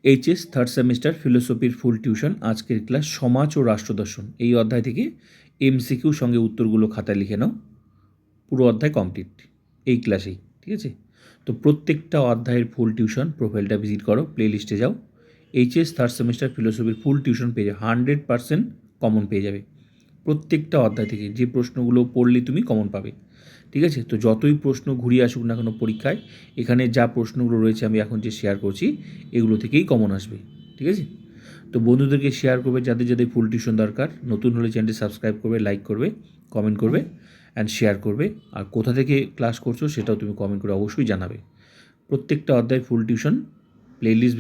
HS third semester ফিলোসফির full tuition আজকের class সমাজ ও রাষ্ট্রদর্শন এই অধ্যায় থেকে এমসিকিউ সঙ্গে উত্তরগুলো খাতায় লিখে নাও। পুরো অধ্যায় কমপ্লিট এই ক্লাসেই, ঠিক আছে? তো প্রত্যেকটা অধ্যায়ের ফুল টিউশন প্রোফাইলটা ভিজিট করো, প্লে লিস্টে যাও। এইচএস থার্ড সেমিস্টার ফিলোসফির ফুল টিউশন পেয়ে যাবে, 100% কমন পেয়ে যাবে। প্রত্যেকটা অধ্যায় থেকে যে প্রশ্নগুলো পড়লে তুমি কমন পাবে, ঠিক আছে? তো যতই প্রশ্ন ঘুরিয়ে আসুক না কেন পরীক্ষায়, এখানে যা প্রশ্নগুলো রয়েছে আমি এখন যে শেয়ার করছি এগুলো থেকেই কমন আসবে, ঠিক আছে? তো বন্ধুদেরকে শেয়ার করবে যাদের যাদের ফুল টিউশন দরকার। নতুন হলে চ্যানেলটি সাবস্ক্রাইব করবে, লাইক করবে, কমেন্ট করবে অ্যান্ড শেয়ার করবে। আর কোথা থেকে ক্লাস করছো সেটাও তুমি কমেন্ট করে অবশ্যই জানাবে। প্রত্যেকটা অধ্যায় ফুল টিউশন প্লেলিস্ট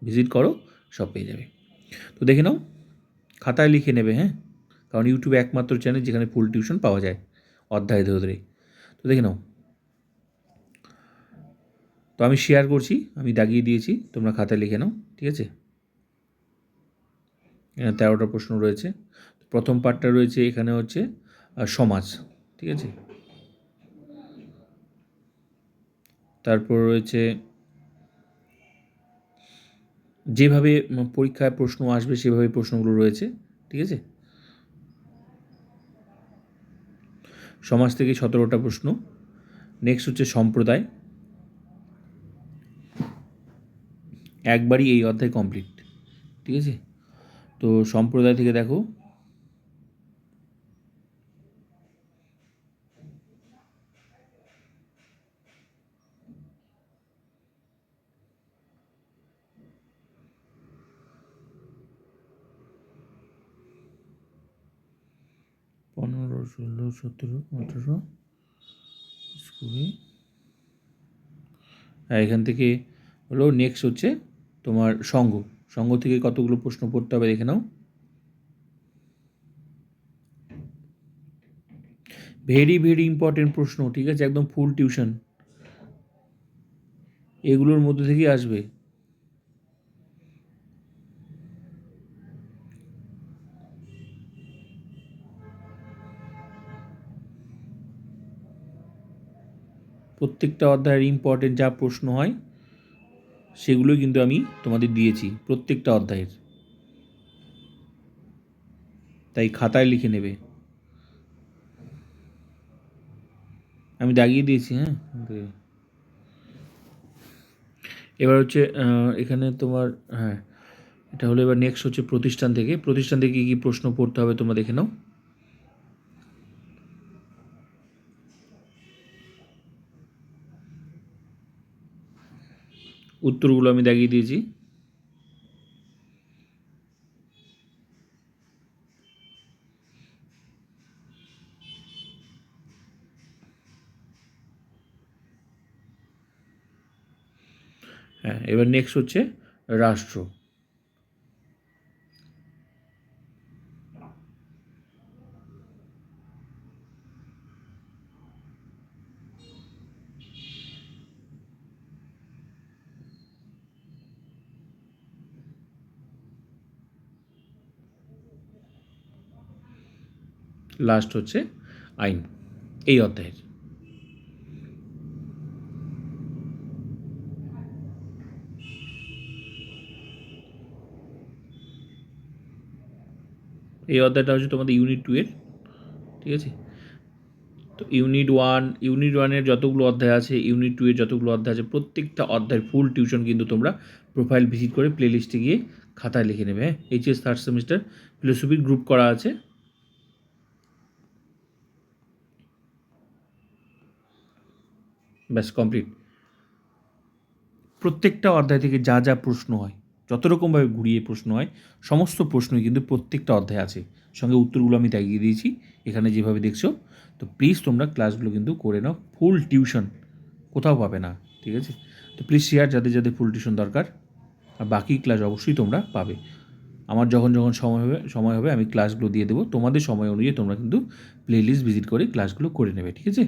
ভিজিট করো, সব পেয়ে যাবে। তো দেখে নাও, খাতায় লিখে নেবে, হ্যাঁ? কারণ ইউটিউবে একমাত্র চ্যানেল যেখানে ফুল টিউশন পাওয়া যায় অধ্যায় ধরে ধরে। তো দেখে নাও, তো আমি শেয়ার করছি, আমি দাগিয়ে দিয়েছি, তোমরা খাতায় লিখে নাও, ঠিক আছে? এখানে 13টা প্রশ্ন রয়েছে। প্রথম পার্টটা রয়েছে এখানে হচ্ছে সমাজ, ঠিক আছে? তারপর রয়েছে যেভাবে পরীক্ষায় প্রশ্ন আসবে সেভাবে প্রশ্নগুলো রয়েছে, ঠিক আছে? সমাজ থেকে 17টা প্রশ্ন। নেক্সট হচ্ছে সম্প্রদায়, একবারই এই অধ্যায় কমপ্লিট, ঠিক আছে? তো সম্প্রদায় থেকে দেখো, পনেরো, 16, 17, 18, স্কুলে, এখান থেকে হলো নেক্সট হচ্ছে তোমার সংঘ থেকে কতগুলো প্রশ্ন পড়তে হবে দেখে নাও। ভেরি ভেরি ইম্পর্টেন্ট প্রশ্ন, ঠিক আছে? একদম ফুল টিউশন এগুলোর মধ্যে থেকেই আসবে। প্রত্যেকটা অধ্যায়ের ইম্পর্টেন্ট যা প্রশ্ন হয় সেগুলোই কিন্তু আমি তোমাদের দিয়েছি প্রত্যেকটা অধ্যায়ের, তাই খাতায় লিখে নেবে। আমি দাগিয়ে দিয়েছি, হ্যাঁ? এবার হচ্ছে এখানে তোমার, হ্যাঁ, এটা হলো এবার নেক্সট হচ্ছে প্রতিষ্ঠান থেকে কী কী প্রশ্ন পড়তে হবে তোমরা দেখে নাও। উত্তরগুলো আমি দাগিয়ে দিয়েছি। হ্যাঁ, এবার নেক্সট হচ্ছে রাষ্ট্র। লাস্ট হচ্ছে আইন এই অধ্যায়ের। এই অধ্যায়টা হচ্ছে তোমাদের ইউনিট 2 এর, ঠিক আছে? তো ইউনিট 1 যতগুলো অধ্যায় আছে, ইউনিট 2 এর যতগুলো অধ্যায় আছে, প্রত্যেকটা অধ্যায়ের ফুল টিউশন কিন্তু তোমরা প্রোফাইল ভিজিট করে প্লে লিস্টে গিয়ে খাতায় লিখে নেবে, হ্যাঁ? এইচএস থার্ড সেমিস্টার ফিলোসফির গ্রুপ করা আছে। ব্যাস কমপ্লিট। প্রত্যেকটা অধ্যায় থেকে যা যা প্রশ্ন হয়, যত রকমভাবে ঘুরিয়ে প্রশ্ন হয়, সমস্ত প্রশ্নই কিন্তু প্রত্যেকটা অধ্যায় আছে, সঙ্গে উত্তরগুলো আমি দাগিয়ে দিয়েছি এখানে যেভাবে দেখছো। তো প্লিজ তোমরা ক্লাসগুলো কিন্তু করে নাও, ফুল টিউশন কোথাও পাবে না, ঠিক আছে? তো প্লিজ শেয়ার যাদের যাদের ফুল টিউশন দরকার, আর বাকি ক্লাস অবশ্যই তোমরা পাবে। আমার যখন যখন সময় হবে আমি ক্লাসগুলো দিয়ে দেবো, তোমাদের সময় অনুযায়ী তোমরা কিন্তু প্লে লিস্ট ভিজিট করে ক্লাসগুলো করে নেবে, ঠিক আছে?